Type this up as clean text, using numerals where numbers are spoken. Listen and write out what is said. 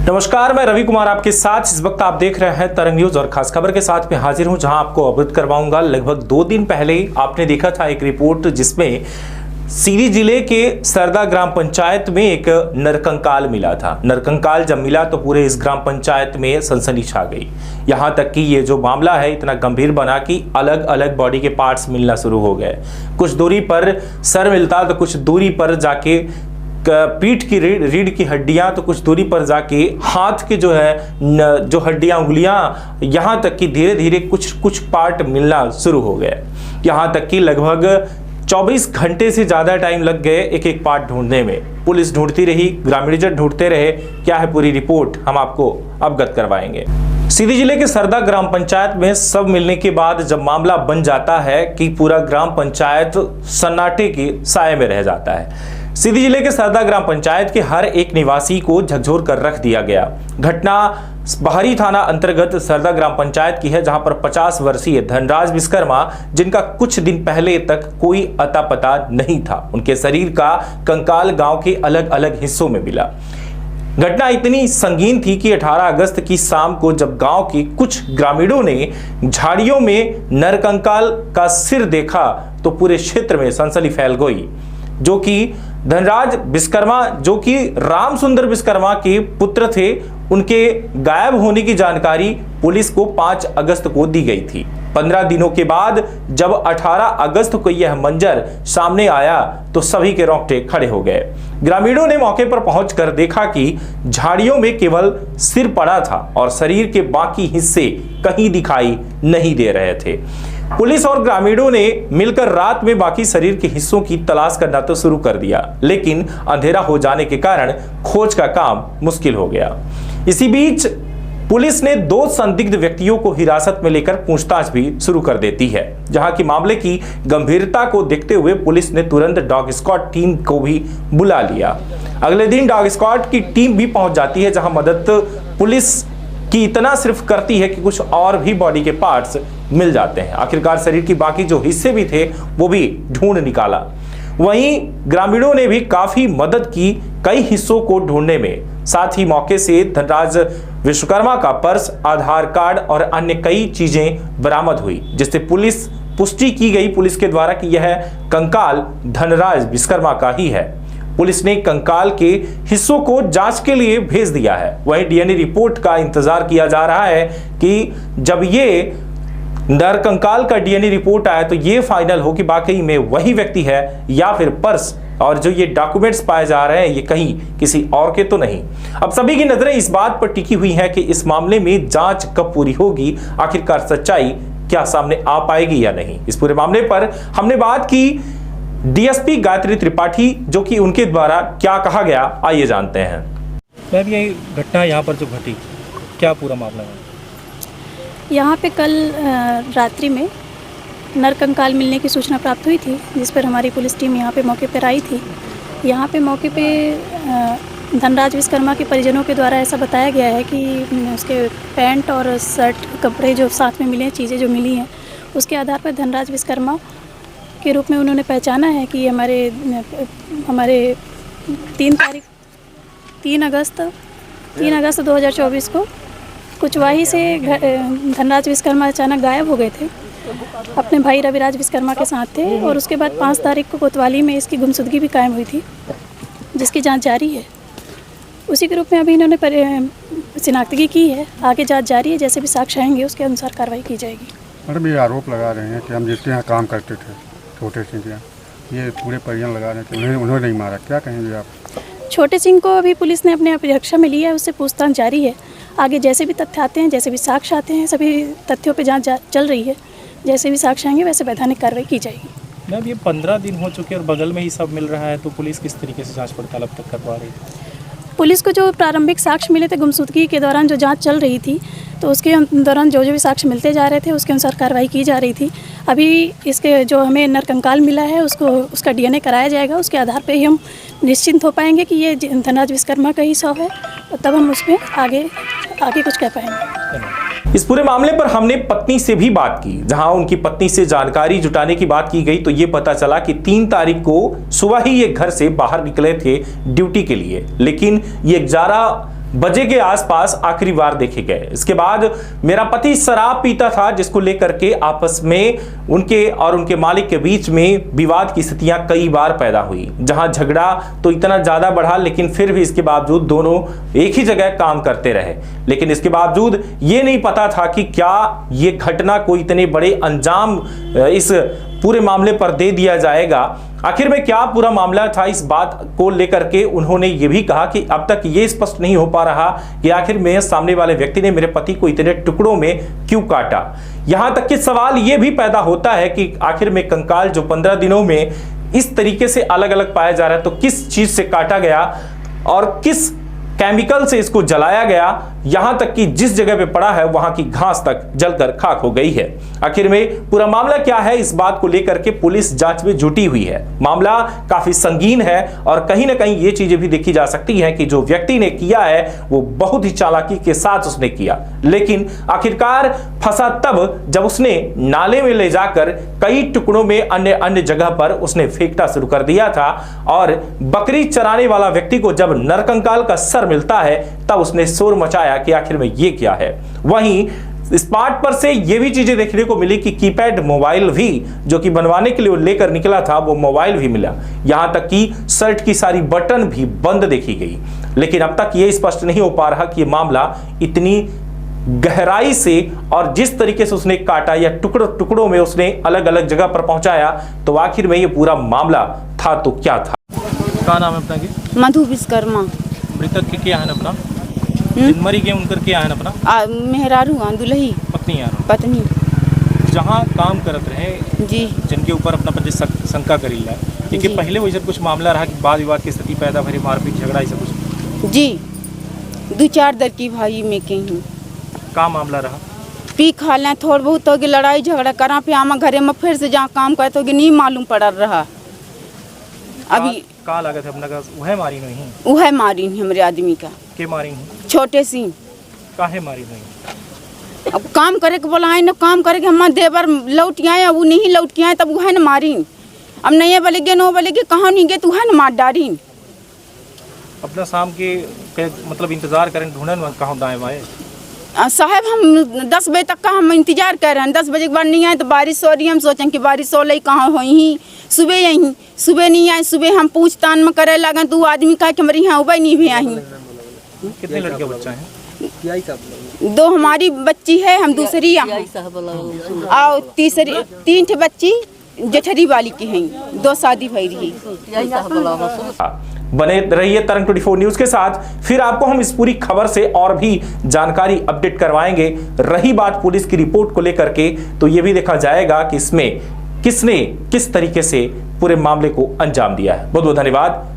नमस्कार, मैं रवि कुमार आपके साथ। इस वक्त आप देख रहे हैं तरंग न्यूज और खास खबर के साथ में हाजिर हूं, जहां आपको अवगत करवाऊंगा। लगभग 2 दिन पहले आपने देखा था एक रिपोर्ट जिसमें सीधी जिले के सरदा ग्राम पंचायत में एक नरकंकाल मिला था। नरकंकाल जब मिला तो पूरे इस ग्राम पंचायत में सनसनी छा गई। यहां तक कि ये जो मामला है इतना गंभीर बना कि अलग अलग बॉडी के पार्ट्स मिलना शुरू हो गए। कुछ दूरी पर सर मिलता तो कुछ दूरी पर जाके पीठ की रीढ़ की हड्डियां, तो कुछ दूरी पर जाके हाथ के जो हड्डियां, उंगलियां, यहां तक कि धीरे धीरे कुछ पार्ट मिलना शुरू हो गए। यहां तक कि लगभग 24 घंटे से ज्यादा टाइम लग गए एक एक पार्ट ढूंढने में। पुलिस ढूंढती रही, ग्रामीणजन ढूंढते रहे। क्या है पूरी रिपोर्ट, हम आपको अवगत करवाएंगे। सीधी जिले के सरदा ग्राम पंचायत में सब मिलने के बाद जब मामला बन जाता है कि पूरा ग्राम पंचायत सन्नाटे के साए में रह जाता है। सीधी जिले के सरदा ग्राम पंचायत के हर एक निवासी को झकझोर कर रख दिया गया। घटना बाहरी थाना अंतर्गत सरदा ग्राम पंचायत की है, जहां पर 50 वर्षीय धनराज विश्वकर्मा, जिनका कुछ दिन पहले तक कोई अता पता नहीं था, उनके शरीर का कंकाल गांव के अलग अलग हिस्सों में मिला। घटना इतनी संगीन थी कि 18 अगस्त की शाम को जब गांव के कुछ ग्रामीणों ने झाड़ियों में नरकंकाल का सिर देखा तो पूरे क्षेत्र में सनसनी फैल गई। जो कि धनराज विश्वकर्मा, जो कि राम सुंदर विश्वकर्मा के पुत्र थे, उनके गायब होने की जानकारी पुलिस को 5 अगस्त को दी गई थी। 15 दिनों के बाद जब 18 अगस्त को यह मंजर सामने आया तो सभी के रोंगटे खड़े हो गए। ग्रामीणों ने मौके पर पहुंचकर देखा कि झाड़ियों में केवल सिर पड़ा था और शरीर के बाकी हिस्से कहीं दिखाई नहीं दे रहे थे। पुलिस और ग्रामीणों ने मिलकर रात में बाकी शरीर के हिस्सों की तलाश करना तो शुरू कर दिया, लेकिन अंधेरा हो जाने के कारण खोज का काम मुश्किल हो गया। इसी बीच पुलिस ने 2 संदिग्ध व्यक्तियों को हिरासत में लेकर पूछताछ भी शुरू कर देती है। जहां की मामले की गंभीरता को देखते हुए पुलिस ने तुरंत डॉग स्क्वाड टीम को भी बुला लिया। अगले दिन डॉग स्क्वाड की टीम भी पहुंच जाती है, जहां मदद पुलिस की इतना सिर्फ करती है कि कुछ और भी बॉडी के पार्ट्स मिल जाते हैं। आखिरकार शरीर की बाकी जो हिस्से भी थे वो भी ढूंढ निकाला। वहीं ग्रामीणों ने भी काफी मदद की कई हिस्सों को ढूंढने में। साथ ही मौके से धनराज विश्वकर्मा का पर्स, आधार कार्ड और अन्य कई चीजें बरामद हुई, जिससे पुष्टि की गई पुलिस के द्वारा कि यह कंकाल धनराज विश्वकर्मा का ही है। पुलिस ने कंकाल के हिस्सों को जांच के लिए भेज दिया है। वहीं डीएनए रिपोर्ट का इंतजार किया जा रहा है कि जब ये नरकंकाल का डीएनए रिपोर्ट आया तो ये फाइनल हो कि वाकई में वही व्यक्ति है या फिर पर्स और जो ये डॉक्यूमेंट्स पाए जा रहे हैं ये कहीं किसी और के तो नहीं। अब सभी की नजरें इस बात पर टिकी हुई है कि इस मामले में जांच कब पूरी होगी, आखिरकार सच्चाई क्या सामने आ पाएगी या नहीं। इस पूरे मामले पर हमने बात की डीएसपी गायत्री त्रिपाठी, जो कि उनके द्वारा क्या कहा गया, आइए जानते हैं। मैम, ये घटना यहाँ पर जो घटी, क्या पूरा मामला है? यहाँ पे कल रात्रि में नरकंकाल मिलने की सूचना प्राप्त हुई थी, जिस पर हमारी पुलिस टीम यहाँ पे मौके पर आई थी। यहाँ पे मौके पे धनराज विश्वकर्मा के परिजनों के द्वारा ऐसा बताया गया है कि उसके पैंट और शर्ट, कपड़े जो साथ में मिले, चीज़ें जो मिली हैं, उसके आधार पर धनराज विश्वकर्मा के रूप में उन्होंने पहचाना है कि हमारे 3 अगस्त 2024 को कुचवाही से धनराज विश्वकर्मा अचानक गायब हो गए थे। अपने भाई रविराज विश्वकर्मा के साथ थे और उसके बाद 5 तारीख को कोतवाली में इसकी गुमशुदगी भी कायम हुई थी, जिसकी जांच जारी है। उसी के रूप में अभी इन्होंने शिनाख्तगी की है। आगे जांच जारी है, जैसे भी साक्ष्य आएंगे उसके अनुसार कार्रवाई की जाएगी। मैडम, ये आरोप लगा रहे हैं कि हम जिसके यहाँ काम करते थे, छोटे सिंह के यहाँ, ये पूरे परिजन लगा रहे हैं कि उन्होंने नहीं मारा। क्या कहेंगे आप? छोटे सिंह को अभी पुलिस ने अपने अभिरक्षा में लिया है, उससे पूछताछ जारी है। आगे जैसे भी तथ्य आते हैं, जैसे भी साक्ष्य आते हैं, सभी तथ्यों पे जांच चल रही है। जैसे भी साक्ष्य आएंगे वैसे वैधानिक कार्रवाई की जाएगी। मैम, ये 15 दिन हो चुके और बगल में ही सब मिल रहा है, तो पुलिस किस तरीके से जांच पड़ताल अब तक करवा रही है? पुलिस को जो प्रारंभिक साक्ष्य मिले थे गुमशुदगी के दौरान जो जांच चल रही थी, तो उसके दौरान जो भी साक्ष्य मिलते जा रहे थे उसके अनुसार कार्रवाई की जा रही थी। अभी इसके जो हमें नरकंकाल मिला है उसका डीएनए कराया जाएगा। उसके आधार पे ही हम निश्चिंत हो पाएंगे कि ये धनराज विश्वकर्मा का ही शव है, और तब हम उसमें आगे कुछ कह पाएंगे। इस पूरे मामले पर हमने पत्नी से भी बात की, जहां उनकी पत्नी से जानकारी जुटाने की बात की गई तो ये पता चला कि 3 तारीख को सुबह ही ये घर से बाहर निकले थे ड्यूटी के लिए, लेकिन ये 11 बजे के आसपास आखिरी बार देखे गए। इसके बाद मेरा पति शराब पीता था, जिसको लेकर के आपस में उनके और उनके मालिक के बीच में विवाद की स्थितियां कई बार पैदा हुई, जहां झगड़ा तो इतना ज्यादा बढ़ा, लेकिन फिर भी इसके बावजूद दोनों एक ही जगह काम करते रहे। लेकिन इसके बावजूद ये नहीं पता था कि क्या ये घटना को इतने बड़े अंजाम इस पूरे मामले पर दे दिया जाएगा। आखिर में क्या पूरा मामला था, इस बात को लेकर के उन्होंने ये भी कहा कि अब तक ये स्पष्ट नहीं हो पा रहा कि आखिर में सामने वाले व्यक्ति ने मेरे पति को इतने टुकड़ों में क्यों काटा। यहां तक कि सवाल ये भी पैदा होता है कि आखिर में कंकाल जो 15 दिनों में इस तरीके से अलग अलग पाया जा रहा है, तो किस चीज से काटा गया और किस केमिकल से इसको जलाया गया। यहां तक कि जिस जगह पे पड़ा है वहां की घास तक जलकर खाक हो गई है। आखिर में पूरा मामला क्या है, इस बात को लेकर के पुलिस जांच में जुटी हुई है। मामला काफी संगीन है और कहीं ना कहीं ये चीजें भी देखी जा सकती हैं कि जो व्यक्ति ने किया है वो बहुत ही चालाकी के साथ उसने किया, लेकिन आखिरकार फंसा तब जब उसने नाले में ले जाकर कई टुकड़ों में अन्य जगह पर उसने फेंकना शुरू कर दिया था। और बकरी चराने वाला व्यक्ति को जब नरकंकाल का सर मिलता है तब उसने शोर मचाया कि आखिर में ये क्या है। वहीं स्मार्ट पर से ये भी चीजें देखने को मिली कि कीपैड मोबाइल भी जो कि बनवाने के लिए लेकर निकला था वो मोबाइल भी मिला, यहां तक कि शर्ट की सारी बटन भी बंद देखी गई। लेकिन अब तक ये स्पष्ट नहीं हो पा रहा कि ये मामला इतनी गहराई से और जिस तरीके से उसने काटा या टुकड़ों में उसने अलग अलग जगह पर पहुंचाया, तो आखिर में ये पूरा मामला था तो क्या था। क्या नाम है अपना के? मधु विश्वकर्मा। मृतक के क्या है अपना? मरी गए उनकर क्या है अपना? मेहरारू दुल्ही पत्नी यार पत्नी जहाँ काम करत रहे जी, जिनके ऊपर अपना पति शंका करी है, क्योंकि जी। पहले वैसे कुछ मामला रहा कि वाद विवाद की स्थिति पैदा भरी, मारपीट झगड़ा ऐसा कुछ जी 2-4 दर की भाई में के हूँ। का मामला रहा? पी खा लें थोड़ा बहुत हो गया, लड़ाई झगड़ा करा पे आमा घरे में फिर से जहाँ काम करते हो नहीं मालूम पड़ रहा। अभी का लागत है अपना का वह मारी नहीं? वह मारी नहीं हमारे आदमी का के मारी नहीं? छोटे सिंह। काहे मारी नहीं? अब काम करे के बोला है ना, काम करे के हम देवर लौट के आए, वो नहीं लौट के आए तब वह न मारी। अब नहीं बोले गे नो बोले कहाँ नहीं गए तो वह न मार डारी। अपना शाम के मतलब इंतजार करें, ढूंढन कहाँ दाएं बाएं? साहब हम 10 बजे तक का हम इंतजार कर रहे हैं, 10 बजे के बाद नहीं आए तो बारिश हो रही है। हम सोचें कि बारिश हो रही कहाँ हो ही, सुबह यहीं सुबह नहीं आए। सुबह हम पूछताछ में करे लगे तो आदमी कहा कि हमारे यहाँ उबई नहीं भी आई। कितने लड़के बच्चा हैं? 2 हमारी बच्ची है, हम दूसरी यहाँ और तीसरी 3 ठे बच्ची जेठरी वाली की हैं, 2 शादी भई रही। बने रहिए तरंग 24 न्यूज के साथ, फिर आपको हम इस पूरी खबर से और भी जानकारी अपडेट करवाएंगे। रही बात पुलिस की रिपोर्ट को लेकर के, तो ये भी देखा जाएगा कि इसमें किसने किस तरीके से पूरे मामले को अंजाम दिया है। बहुत बहुत धन्यवाद।